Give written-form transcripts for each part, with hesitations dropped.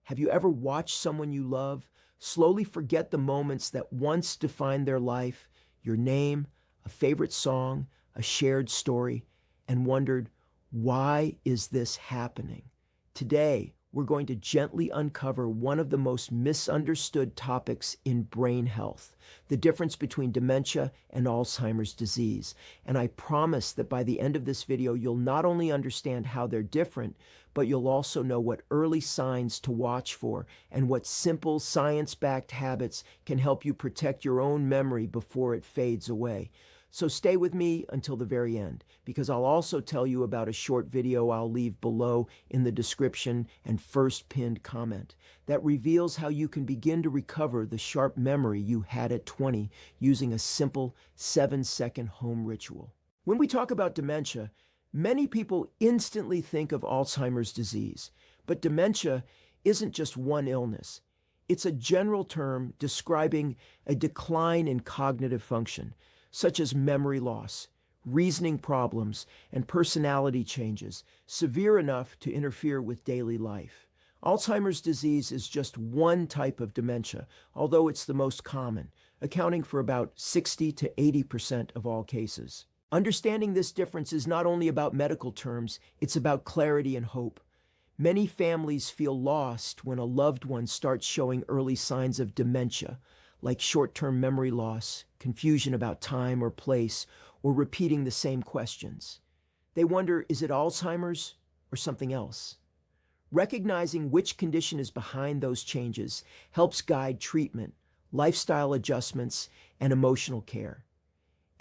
Have you ever watched someone you love slowly forget the moments that once defined their life, your name, a favorite song, a shared story, and wondered, why is this happening? Today, we're going to gently uncover one of the most misunderstood topics in brain health, the difference between dementia and Alzheimer's disease. And I promise that by the end of this video, you'll not only understand how they're different, but you'll also know what early signs to watch for and what simple science-backed habits can help you protect your own memory before it fades away. So stay with me until the very end, because I'll also tell you about a short video I'll leave below in the description and first pinned comment that reveals how you can begin to recover the sharp memory you had at 20 using a simple 7-second home ritual. When we talk about dementia, many people instantly think of Alzheimer's disease, but dementia isn't just one illness. It's a general term describing a decline in cognitive function, such as memory loss, reasoning problems, and personality changes, severe enough to interfere with daily life. Alzheimer's disease is just one type of dementia, although it's the most common, accounting for about 60 to 80% of all cases. Understanding this difference is not only about medical terms, it's about clarity and hope. Many families feel lost when a loved one starts showing early signs of dementia, like short-term memory loss, confusion about time or place, or repeating the same questions. They wonder, is it Alzheimer's or something else? Recognizing which condition is behind those changes helps guide treatment, lifestyle adjustments, and emotional care.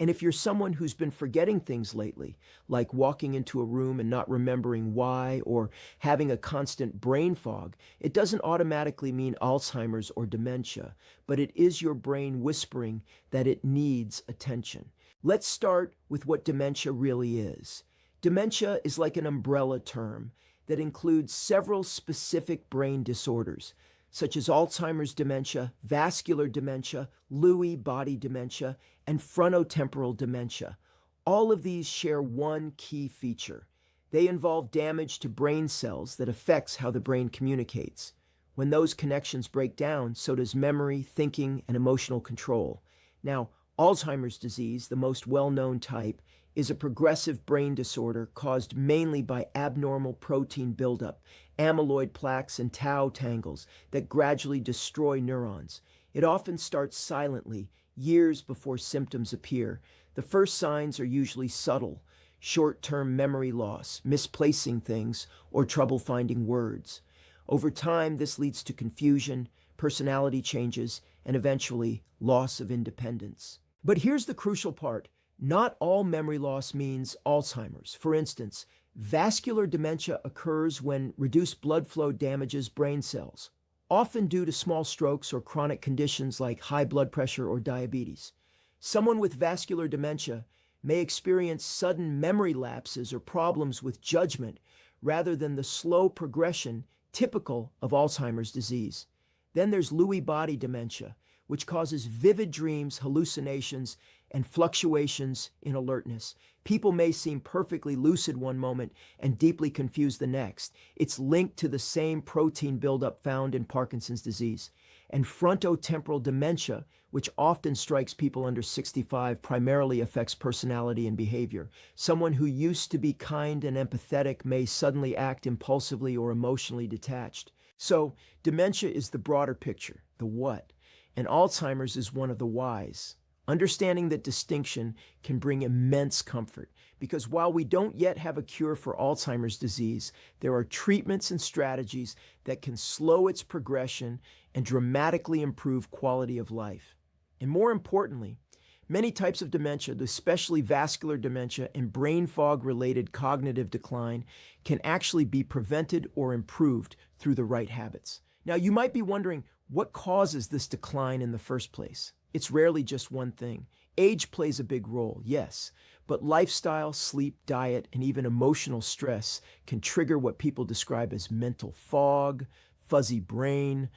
And if you're someone who's been forgetting things lately, like walking into a room and not remembering why, or having a constant brain fog, it doesn't automatically mean Alzheimer's or dementia, but it is your brain whispering that it needs attention. Let's start with what dementia really is. Dementia is like an umbrella term that includes several specific brain disorders, such as Alzheimer's dementia, vascular dementia, Lewy body dementia, and frontotemporal dementia. All of these share one key feature. They involve damage to brain cells that affects how the brain communicates. When those connections break down, so does memory, thinking, and emotional control. Now, Alzheimer's disease, the most well-known type, is a progressive brain disorder caused mainly by abnormal protein buildup, amyloid plaques, and tau tangles that gradually destroy neurons. It often starts silently, years before symptoms appear. The first signs are usually subtle: short-term memory loss, misplacing things, or trouble finding words. Over time, this leads to confusion, personality changes, and eventually loss of independence. But here's the crucial part. Not all memory loss means Alzheimer's. For instance, vascular dementia occurs when reduced blood flow damages brain cells, often due to small strokes or chronic conditions like high blood pressure or diabetes. Someone with vascular dementia may experience sudden memory lapses or problems with judgment rather than the slow progression typical of Alzheimer's disease. Then there's Lewy body dementia, which causes vivid dreams, hallucinations, and fluctuations in alertness. People may seem perfectly lucid one moment and deeply confused the next. It's linked to the same protein buildup found in Parkinson's disease. And frontotemporal dementia, which often strikes people under 65, primarily affects personality and behavior. Someone who used to be kind and empathetic may suddenly act impulsively or emotionally detached. So, dementia is the broader picture, the what, and Alzheimer's is one of the whys. Understanding that distinction can bring immense comfort, because while we don't yet have a cure for Alzheimer's disease, there are treatments and strategies that can slow its progression and dramatically improve quality of life. And more importantly, many types of dementia, especially vascular dementia and brain fog-related cognitive decline, can actually be prevented or improved through the right habits. Now, you might be wondering, what causes this decline in the first place? It's rarely just one thing. Age plays a big role, yes, but lifestyle, sleep, diet, and even emotional stress can trigger what people describe as mental fog, fuzzy brain,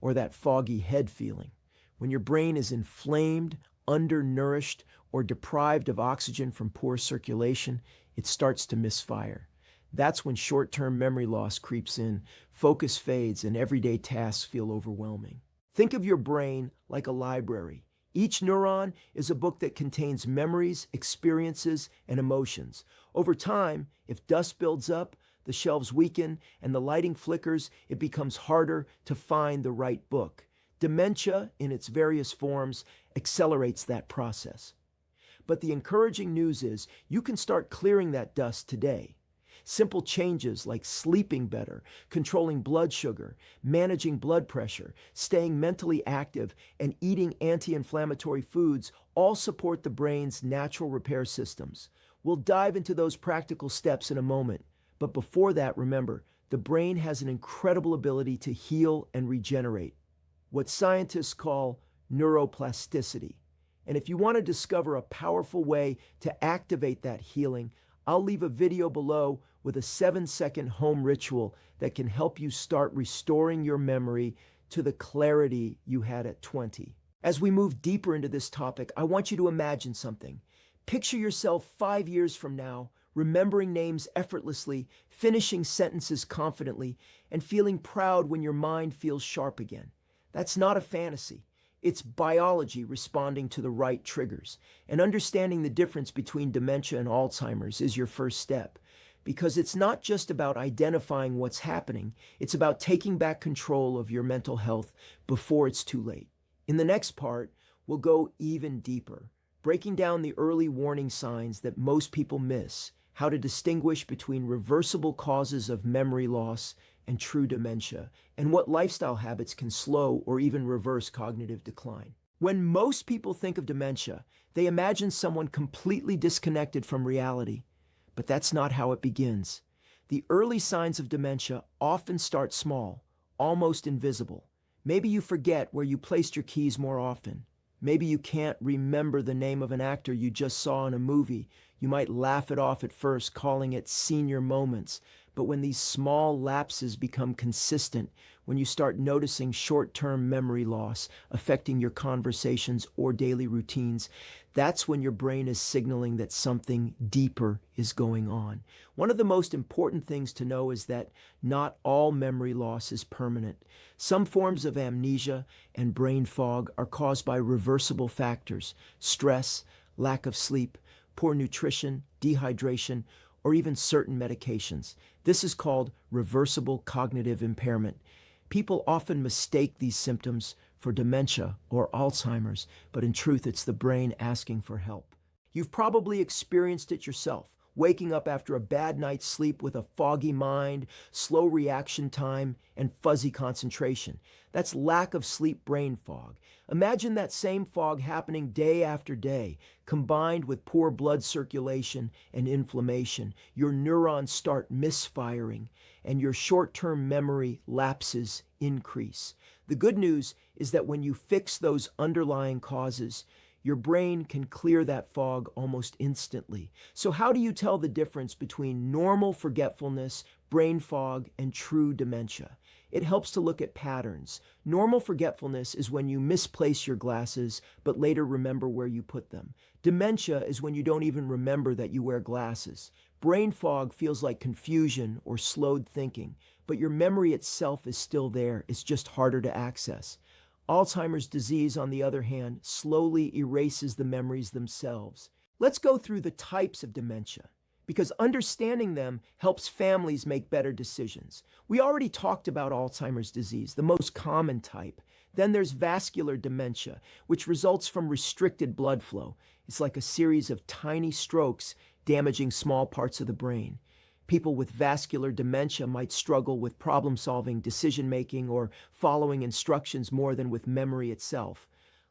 or that foggy head feeling. When your brain is inflamed, undernourished, or deprived of oxygen from poor circulation, it starts to misfire. That's when short-term memory loss creeps in, focus fades, and everyday tasks feel overwhelming. Think of your brain like a library. Each neuron is a book that contains memories, experiences, and emotions. Over time, if dust builds up, the shelves weaken, and the lighting flickers, it becomes harder to find the right book. Dementia, in its various forms, accelerates that process. But the encouraging news is you can start clearing that dust today. Simple changes like sleeping better, controlling blood sugar, managing blood pressure, staying mentally active, and eating anti-inflammatory foods all support the brain's natural repair systems. We'll dive into those practical steps in a moment. But before that, remember, the brain has an incredible ability to heal and regenerate, what scientists call neuroplasticity. And if you want to discover a powerful way to activate that healing, I'll leave a video below with a 7-second home ritual that can help you start restoring your memory to the clarity you had at 20. As we move deeper into this topic, I want you to imagine something. Picture yourself 5 years from now, remembering names effortlessly, finishing sentences confidently, and feeling proud when your mind feels sharp again. That's not a fantasy. It's biology responding to the right triggers. And understanding the difference between dementia and Alzheimer's is your first step. Because it's not just about identifying what's happening, it's about taking back control of your mental health before it's too late. In the next part, we'll go even deeper, breaking down the early warning signs that most people miss, how to distinguish between reversible causes of memory loss and true dementia, and what lifestyle habits can slow or even reverse cognitive decline. When most people think of dementia, they imagine someone completely disconnected from reality. But that's not how it begins. The early signs of dementia often start small, almost invisible. Maybe you forget where you placed your keys more often. Maybe you can't remember the name of an actor you just saw in a movie. You might laugh it off at first, calling it senior moments. But when these small lapses become consistent, when you start noticing short-term memory loss affecting your conversations or daily routines, that's when your brain is signaling that something deeper is going on. One of the most important things to know is that not all memory loss is permanent. Some forms of amnesia and brain fog are caused by reversible factors: stress, lack of sleep, poor nutrition, dehydration, or even certain medications. This is called reversible cognitive impairment. People often mistake these symptoms for dementia or Alzheimer's, but in truth, it's the brain asking for help. You've probably experienced it yourself, waking up after a bad night's sleep with a foggy mind, slow reaction time, and fuzzy concentration. That's lack of sleep brain fog. Imagine that same fog happening day after day, combined with poor blood circulation and inflammation. Your neurons start misfiring, and your short-term memory lapses increase. The good news is that when you fix those underlying causes, your brain can clear that fog almost instantly. So how do you tell the difference between normal forgetfulness, brain fog, and true dementia? It helps to look at patterns. Normal forgetfulness is when you misplace your glasses, but later remember where you put them. Dementia is when you don't even remember that you wear glasses. Brain fog feels like confusion or slowed thinking, but your memory itself is still there. It's just harder to access. Alzheimer's disease, on the other hand, slowly erases the memories themselves. Let's go through the types of dementia, because understanding them helps families make better decisions. We already talked about Alzheimer's disease, the most common type. Then there's vascular dementia, which results from restricted blood flow. It's like a series of tiny strokes damaging small parts of the brain. People with vascular dementia might struggle with problem-solving, decision-making, or following instructions more than with memory itself.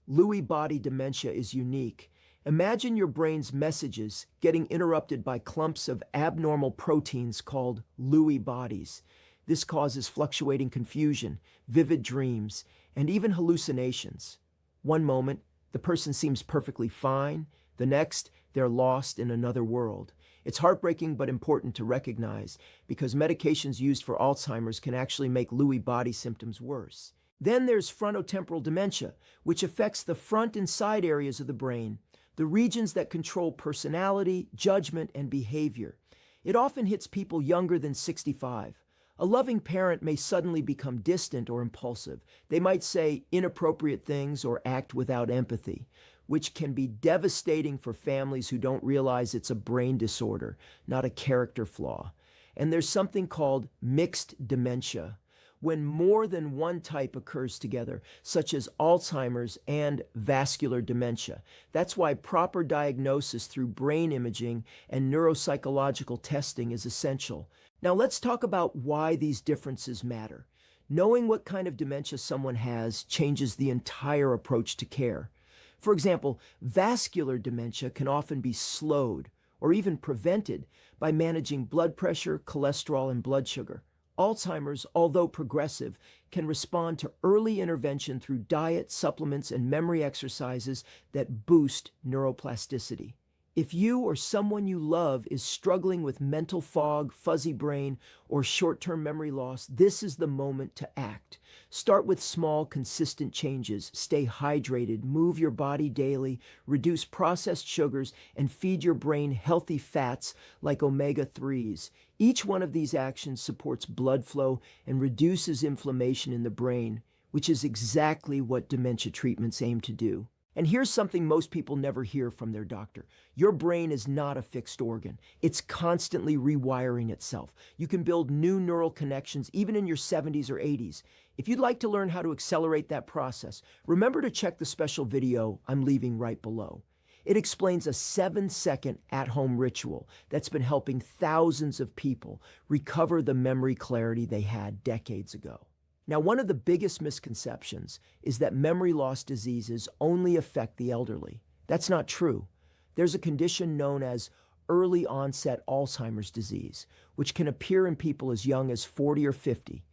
Lewy body dementia is unique. Imagine your brain's messages getting interrupted by clumps of abnormal proteins called Lewy bodies. This causes fluctuating confusion, vivid dreams, and even hallucinations. One moment, the person seems perfectly fine. The next, they're lost in another world. It's heartbreaking but important to recognize, because medications used for Alzheimer's can actually make Lewy body symptoms worse. Then there's frontotemporal dementia, which affects the front and side areas of the brain, the regions that control personality, judgment, and behavior. It often hits people younger than 65. A loving parent may suddenly become distant or impulsive. They might say inappropriate things or act without empathy, which can be devastating for families who don't realize it's a brain disorder, not a character flaw. And there's something called mixed dementia, when more than one type occurs together, such as Alzheimer's and vascular dementia. That's why proper diagnosis through brain imaging and neuropsychological testing is essential. Now let's talk about why these differences matter. Knowing what kind of dementia someone has changes the entire approach to care. For example, vascular dementia can often be slowed or even prevented by managing blood pressure, cholesterol, and blood sugar. Alzheimer's, although progressive, can respond to early intervention through diet, supplements, and memory exercises that boost neuroplasticity. If you or someone you love is struggling with mental fog, fuzzy brain, or short-term memory loss, this is the moment to act. Start with small, consistent changes. Stay hydrated, move your body daily, reduce processed sugars, and feed your brain healthy fats like omega-3s. Each one of these actions supports blood flow and reduces inflammation in the brain, which is exactly what dementia treatments aim to do. And here's something most people never hear from their doctor. Your brain is not a fixed organ. It's constantly rewiring itself. You can build new neural connections even in your 70s or 80s. If you'd like to learn how to accelerate that process, remember to check the special video I'm leaving right below. It explains a 7-second at-home ritual that's been helping thousands of people recover the memory clarity they had decades ago. Now, one of the biggest misconceptions is that memory loss diseases only affect the elderly. That's not true. There's a condition known as early onset Alzheimer's disease, which can appear in people as young as 40 or 50.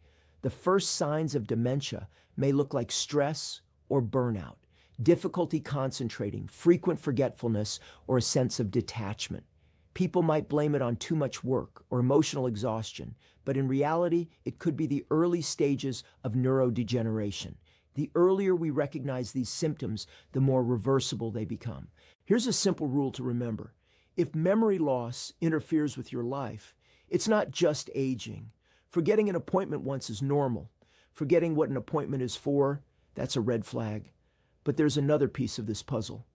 The first signs of dementia may look like stress or burnout, difficulty concentrating, frequent forgetfulness, or a sense of detachment. People might blame it on too much work or emotional exhaustion, but in reality, it could be the early stages of neurodegeneration. The earlier we recognize these symptoms, the more reversible they become. Here's a simple rule to remember. If memory loss interferes with your life, it's not just aging. Forgetting an appointment once is normal. Forgetting what an appointment is for, that's a red flag. But there's another piece of this puzzle.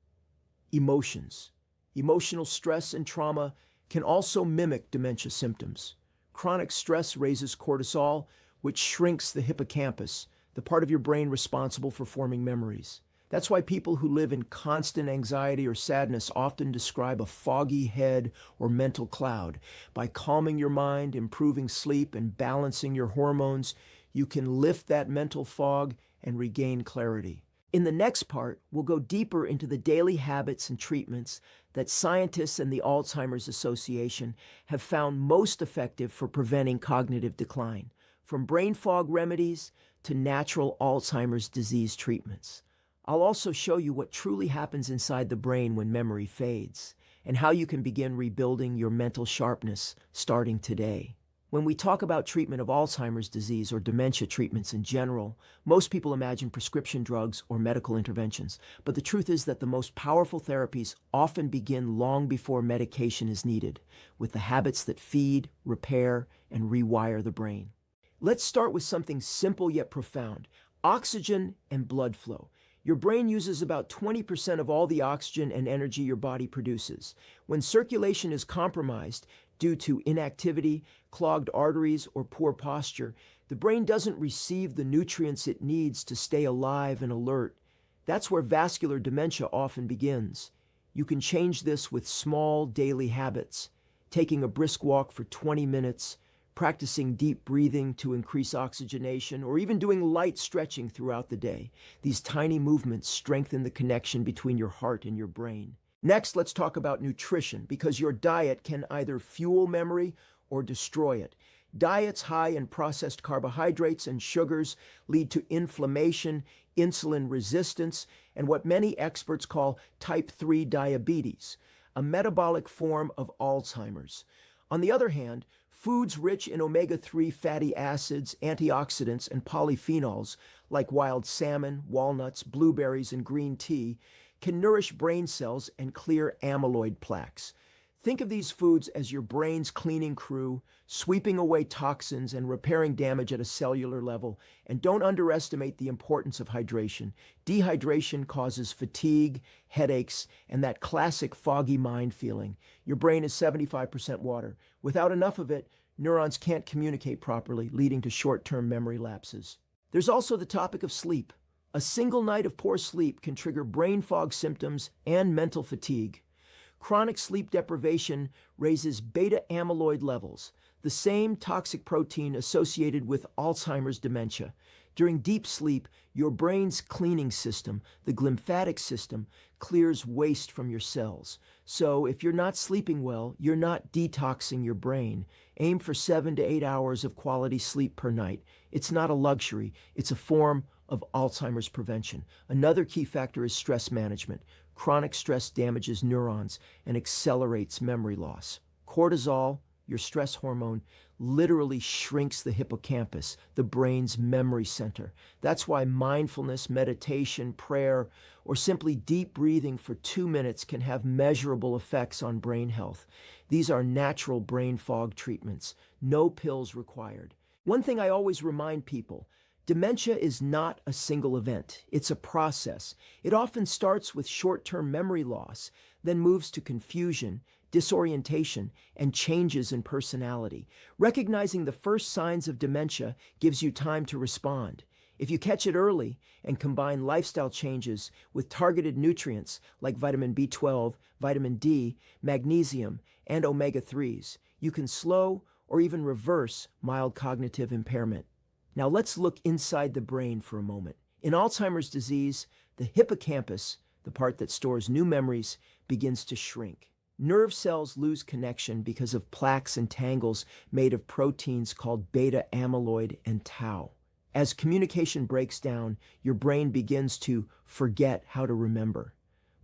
Emotions. Emotional stress and trauma can also mimic dementia symptoms. Chronic stress raises cortisol, which shrinks the hippocampus, the part of your brain responsible for forming memories. That's why people who live in constant anxiety or sadness often describe a foggy head or mental cloud. By calming your mind, improving sleep, and balancing your hormones, you can lift that mental fog and regain clarity. In the next part, we'll go deeper into the daily habits and treatments that scientists and the Alzheimer's Association have found most effective for preventing cognitive decline, from brain fog remedies to natural Alzheimer's disease treatments. I'll also show you what truly happens inside the brain when memory fades, and how you can begin rebuilding your mental sharpness starting today. When we talk about treatment of Alzheimer's disease or dementia treatments in general, most people imagine prescription drugs or medical interventions. But the truth is that the most powerful therapies often begin long before medication is needed, with the habits that feed, repair, and rewire the brain. Let's start with something simple yet profound: oxygen and blood flow. Your brain uses about 20% of all the oxygen and energy your body produces. When circulation is compromised due to inactivity, clogged arteries, or poor posture, the brain doesn't receive the nutrients it needs to stay alive and alert. That's where vascular dementia often begins. You can change this with small daily habits, taking a brisk walk for 20 minutes, practicing deep breathing to increase oxygenation, or even doing light stretching throughout the day. These tiny movements strengthen the connection between your heart and your brain. Next, let's talk about nutrition, because your diet can either fuel memory or destroy it. Diets high in processed carbohydrates and sugars lead to inflammation, insulin resistance, and what many experts call type 3 diabetes, a metabolic form of Alzheimer's. On the other hand, foods rich in omega-3 fatty acids, antioxidants, and polyphenols, like wild salmon, walnuts, blueberries, and green tea, can nourish brain cells and clear amyloid plaques. Think of these foods as your brain's cleaning crew, sweeping away toxins and repairing damage at a cellular level. And don't underestimate the importance of hydration. Dehydration causes fatigue, headaches, and that classic foggy mind feeling. Your brain is 75% water. Without enough of it, neurons can't communicate properly, leading to short-term memory lapses. There's also the topic of sleep. A single night of poor sleep can trigger brain fog symptoms and mental fatigue. Chronic sleep deprivation raises beta amyloid levels, the same toxic protein associated with Alzheimer's dementia. During deep sleep, your brain's cleaning system, the glymphatic system, clears waste from your cells. So if you're not sleeping well, you're not detoxing your brain. Aim for 7 to 8 hours of quality sleep per night. It's not a luxury, it's a form of Alzheimer's prevention. Another key factor is stress management. Chronic stress damages neurons and accelerates memory loss. Cortisol, your stress hormone, literally shrinks the hippocampus, the brain's memory center. That's why mindfulness, meditation, prayer, or simply deep breathing for 2 minutes can have measurable effects on brain health. These are natural brain fog treatments. No pills required. One thing I always remind people: dementia is not a single event. It's a process. It often starts with short-term memory loss, then moves to confusion, disorientation, and changes in personality. Recognizing the first signs of dementia gives you time to respond. If you catch it early and combine lifestyle changes with targeted nutrients like vitamin B12, vitamin D, magnesium, and omega-3s, you can slow or even reverse mild cognitive impairment. Now let's look inside the brain for a moment. In Alzheimer's disease, the hippocampus, the part that stores new memories, begins to shrink. Nerve cells lose connection because of plaques and tangles made of proteins called beta amyloid and tau. As communication breaks down, your brain begins to forget how to remember.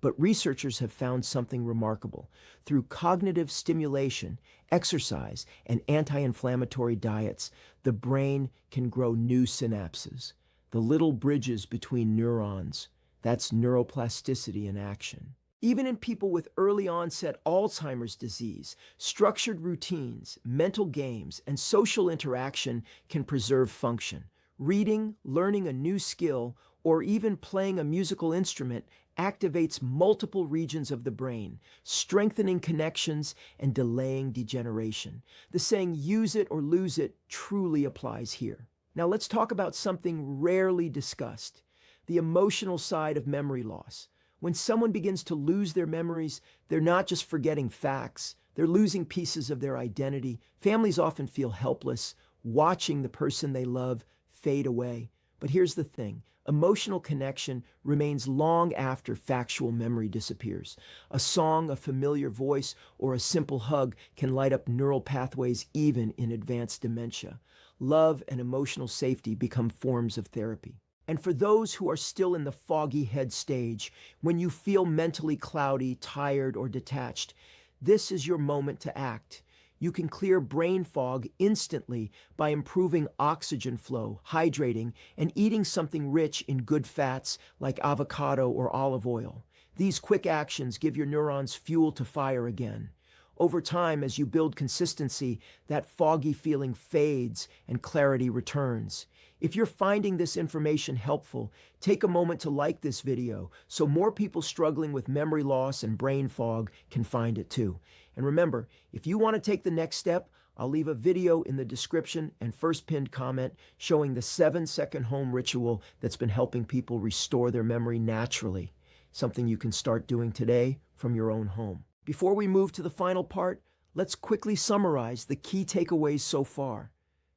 But researchers have found something remarkable. Through cognitive stimulation, exercise, and anti-inflammatory diets, the brain can grow new synapses, the little bridges between neurons. That's neuroplasticity in action. Even in people with early onset Alzheimer's disease, structured routines, mental games, and social interaction can preserve function. Reading, learning a new skill, or even playing a musical instrument activates multiple regions of the brain, strengthening connections and delaying degeneration. The saying, "use it or lose it," truly applies here. Now let's talk about something rarely discussed: the emotional side of memory loss. When someone begins to lose their memories, they're not just forgetting facts, they're losing pieces of their identity. Families often feel helpless, watching the person they love fade away. But here's the thing: emotional connection remains long after factual memory disappears. A song, a familiar voice, or a simple hug can light up neural pathways even in advanced dementia. Love and emotional safety become forms of therapy. And for those who are still in the foggy head stage, when you feel mentally cloudy, tired, or detached, this is your moment to act. You can clear brain fog instantly by improving oxygen flow, hydrating, and eating something rich in good fats like avocado or olive oil. These quick actions give your neurons fuel to fire again. Over time, as you build consistency, that foggy feeling fades and clarity returns. If you're finding this information helpful, take a moment to like this video so more people struggling with memory loss and brain fog can find it too. And remember, if you want to take the next step, I'll leave a video in the description and first pinned comment showing the 7-second home ritual that's been helping people restore their memory naturally, something you can start doing today from your own home. Before we move to the final part, let's quickly summarize the key takeaways so far.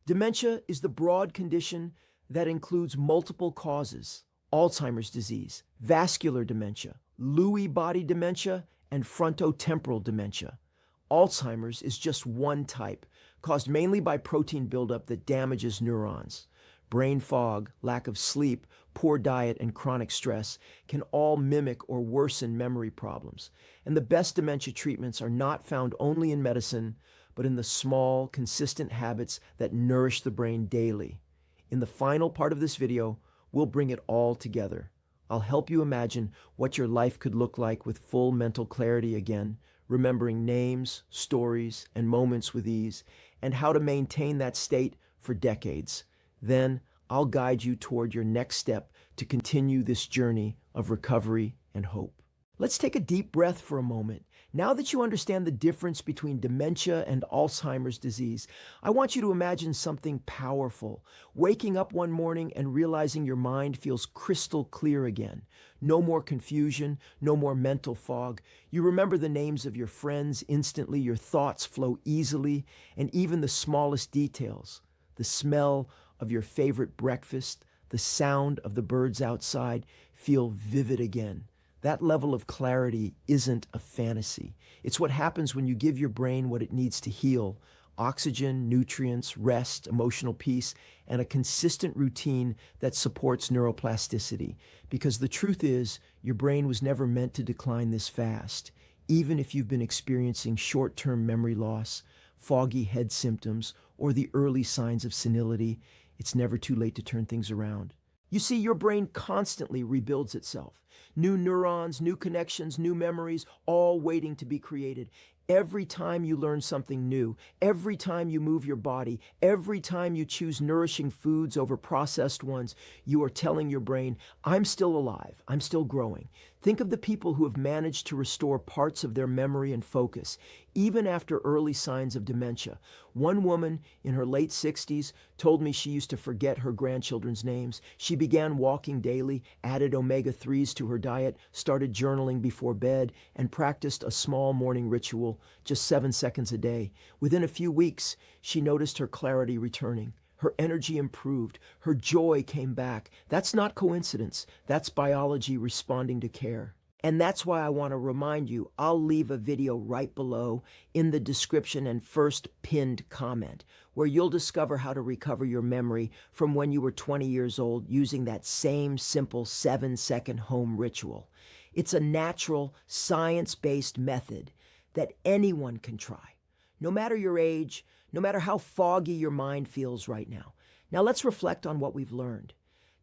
Dementia is the broad condition that includes multiple causes: Alzheimer's disease, vascular dementia, Lewy body dementia, and frontotemporal dementia. Alzheimer's is just one type, caused mainly by protein buildup that damages neurons. Brain fog, lack of sleep, poor diet, and chronic stress can all mimic or worsen memory problems. And the best dementia treatments are not found only in medicine, but in the small, consistent habits that nourish the brain daily. In the final part of this video, we'll bring it all together. I'll help you imagine what your life could look like with full mental clarity again, remembering names, stories, and moments with ease, and how to maintain that state for decades. Then I'll guide you toward your next step to continue this journey of recovery and hope. Let's take a deep breath for a moment. Now that you understand the difference between dementia and Alzheimer's disease, I want you to imagine something powerful. Waking up one morning and realizing your mind feels crystal clear again. No more confusion, no more mental fog. You remember the names of your friends instantly, your thoughts flow easily, and even the smallest details. The smell of your favorite breakfast, the sound of the birds outside feel vivid again. That level of clarity isn't a fantasy. It's what happens when you give your brain what it needs to heal: oxygen, nutrients, rest, emotional peace, and a consistent routine that supports neuroplasticity. Because the truth is, your brain was never meant to decline this fast. Even if you've been experiencing short-term memory loss, foggy head symptoms, or the early signs of senility, it's never too late to turn things around. You see, your brain constantly rebuilds itself. New neurons, new connections, new memories, all waiting to be created. Every time you learn something new, every time you move your body, every time you choose nourishing foods over processed ones, you are telling your brain, I'm still alive, I'm still growing. Think of the people who have managed to restore parts of their memory and focus, even after early signs of dementia. One woman in her late 60s told me she used to forget her grandchildren's names. She began walking daily, added omega-3s to her diet, started journaling before bed, and practiced a small morning ritual, just 7 seconds a day. Within a few weeks, she noticed her clarity returning. Her energy improved. Her joy came back. That's not coincidence. That's biology responding to care. And that's why I want to remind you, I'll leave a video right below in the description and first pinned comment, where you'll discover how to recover your memory from when you were 20 years old using that same simple 7-second home ritual. It's a natural, science-based method that anyone can try, no matter your age, no matter how foggy your mind feels right now. Now let's reflect on what we've learned.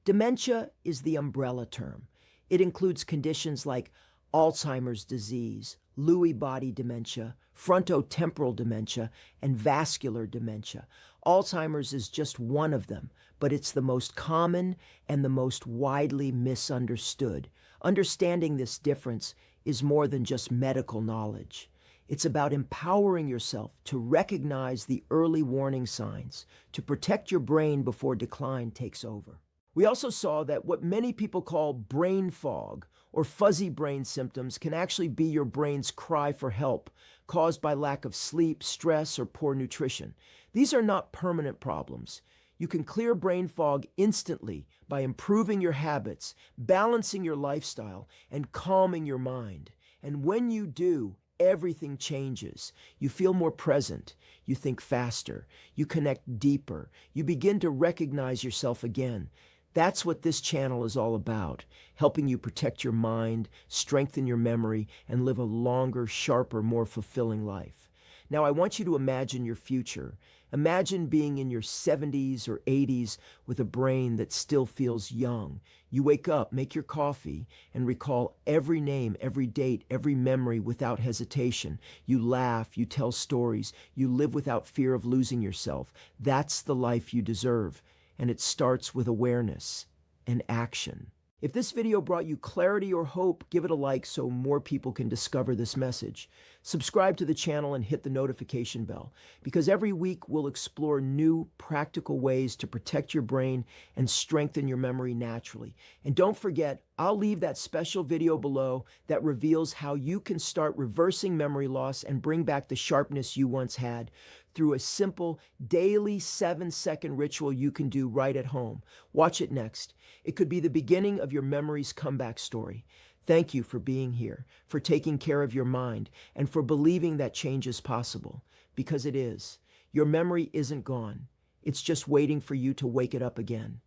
Dementia is the umbrella term. It includes conditions like Alzheimer's disease, Lewy body dementia, frontotemporal dementia, and vascular dementia. Alzheimer's is just one of them, but it's the most common and the most widely misunderstood. Understanding this difference is more than just medical knowledge. It's about empowering yourself to recognize the early warning signs, to protect your brain before decline takes over. We also saw that what many people call brain fog or fuzzy brain symptoms can actually be your brain's cry for help, caused by lack of sleep, stress, or poor nutrition. These are not permanent problems. You can clear brain fog instantly by improving your habits, balancing your lifestyle, and calming your mind. And when you do, everything changes. You feel more present. You think faster. You connect deeper. You begin to recognize yourself again. That's what this channel is all about, helping you protect your mind, strengthen your memory, and live a longer, sharper, more fulfilling life. Now, I want you to imagine your future. Imagine being in your 70s or 80s with a brain that still feels young. You wake up, make your coffee, and recall every name, every date, every memory without hesitation. You laugh, you tell stories, you live without fear of losing yourself. That's the life you deserve. And it starts with awareness and action. If this video brought you clarity or hope, give it a like so more people can discover this message. Subscribe to the channel and hit the notification bell, because every week we'll explore new practical ways to protect your brain and strengthen your memory naturally. And don't forget, I'll leave that special video below that reveals how you can start reversing memory loss and bring back the sharpness you once had through a simple daily 7-second ritual you can do right at home. Watch it next. It could be the beginning of your memory's comeback story. Thank you for being here, for taking care of your mind, and for believing that change is possible, because it is. Your memory isn't gone. It's just waiting for you to wake it up again.